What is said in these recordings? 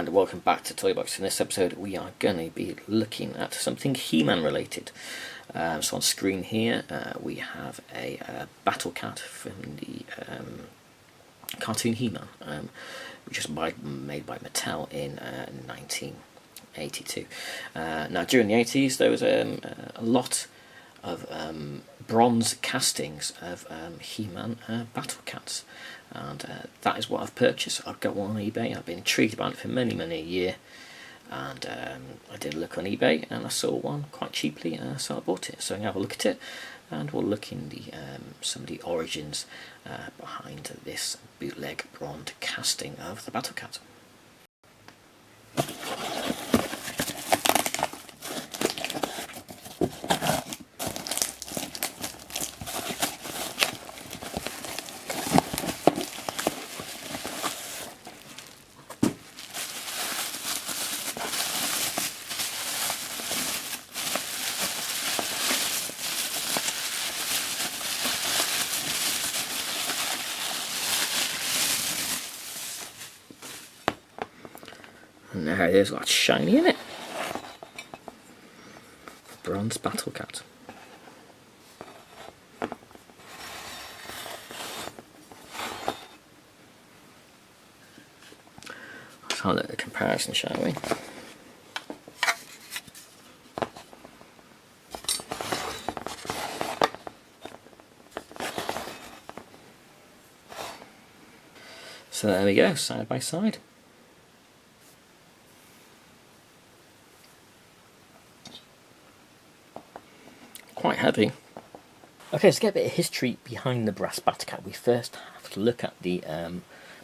and welcome back to Toybox. In this episode we are going to be looking at something He-Man related. So on screen here we have a battlecat from the cartoon He-Man, which was made by Mattel in 1982. Now during the 80s there was a lot of bronze castings of He-Man battlecats, and that is what I've purchased. I've got one on eBay. I've been intrigued about it for many a year, and I did a look on eBay and I saw one quite cheaply, so I bought it. So I'm going to have a look at it, and we'll look in the some of the origins behind this bootleg bronze casting of the battlecat. And there it is, that's shiny, isn't it? Bronze battlecat. Let's have a look at the comparison, shall we? So there we go, side by side. Quite heavy. Okay, so to get a bit of history behind the brass battlecat, we first have to look at the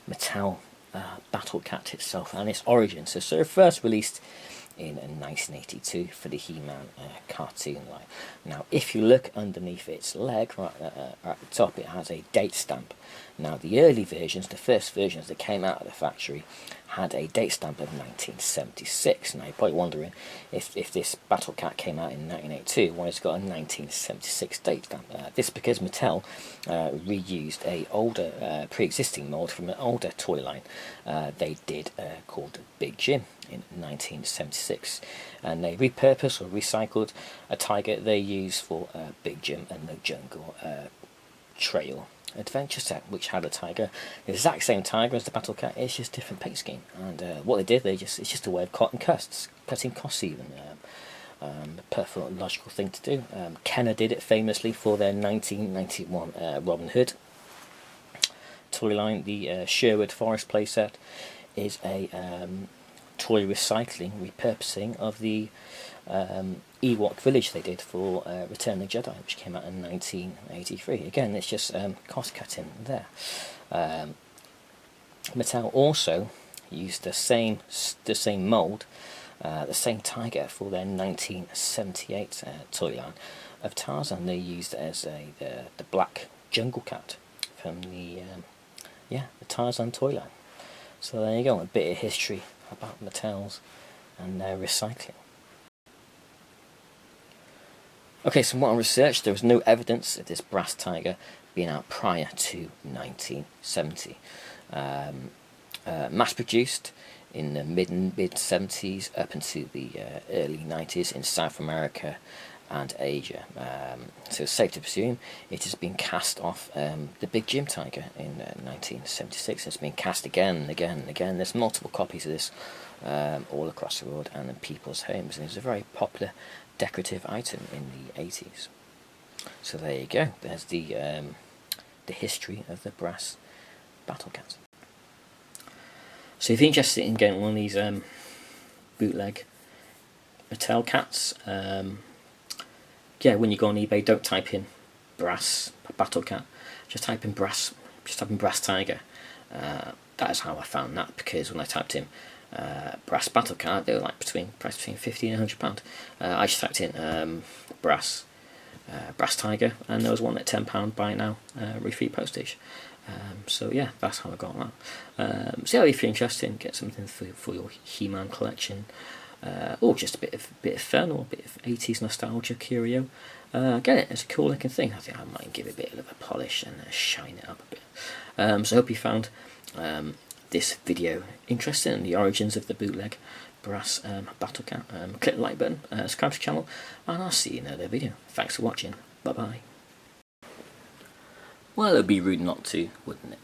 Mattel battlecat itself and its origins. So first released in 1982 for the He-Man cartoon line. Now if you look underneath its leg, right at the top, it has a date stamp. Now the early versions, the first versions that came out of the factory, had a date stamp of 1976. Now you're probably wondering if this battlecat came out in 1982, why it's got a 1976 date stamp. This is because Mattel reused a older pre-existing mold from an older toy line they did called Big Jim in 1976, and they repurposed or recycled a tiger they used for Big Jim and the Jungle Trail adventure set, which had a tiger, the exact same tiger as the battlecat. It's just different paint scheme, and what they did, it's just a way of cutting costs even. Perfect logical thing to do. Kenner did it famously for their 1991 Robin Hood toy line. The Sherwood Forest playset is a toy recycling, repurposing of the Ewok village they did for Return of the Jedi, which came out in 1983. Again, it's just cost cutting there. Mattel also used the same mold, the same tiger for their 1978 toy line of Tarzan. They used it as the black jungle cat from the Tarzan toy line. So there you go, a bit of history about Mattel's and their recycling. Okay, so what I researched, there was no evidence of this brass tiger being out prior to 1970. Mass produced in the mid 70s up into the early 90s in South America and Asia. So it's safe to presume it has been cast off the Big Jim tiger in 1976. It's been cast again and again and again. There's multiple copies of this all across the world and in people's homes, and it's a very popular decorative item in the 80s. So there you go. There's the history of the brass battlecat. So if you're interested in getting one of these bootleg Mattel cats, when you go on eBay, don't type in brass battlecat. Just type in brass tiger. That is how I found that, because when I typed in brass battlecat, they were like between £50 and £100. I just typed in brass tiger, and there was one at £10 buy now, refeed postage. So yeah, that's how I got that. So yeah, if you're interested, get something for your He-Man collection, or just a bit of fun, or a bit of 80s nostalgia curio. Get it, it's a cool looking thing. I think I might give it a bit of a polish and shine it up a bit. So I hope you found this video interesting in the origins of the bootleg brass battlecat, click the like button, subscribe to the channel, and I'll see you in another video. Thanks for watching. Bye bye. Well, it would be rude not to, wouldn't it?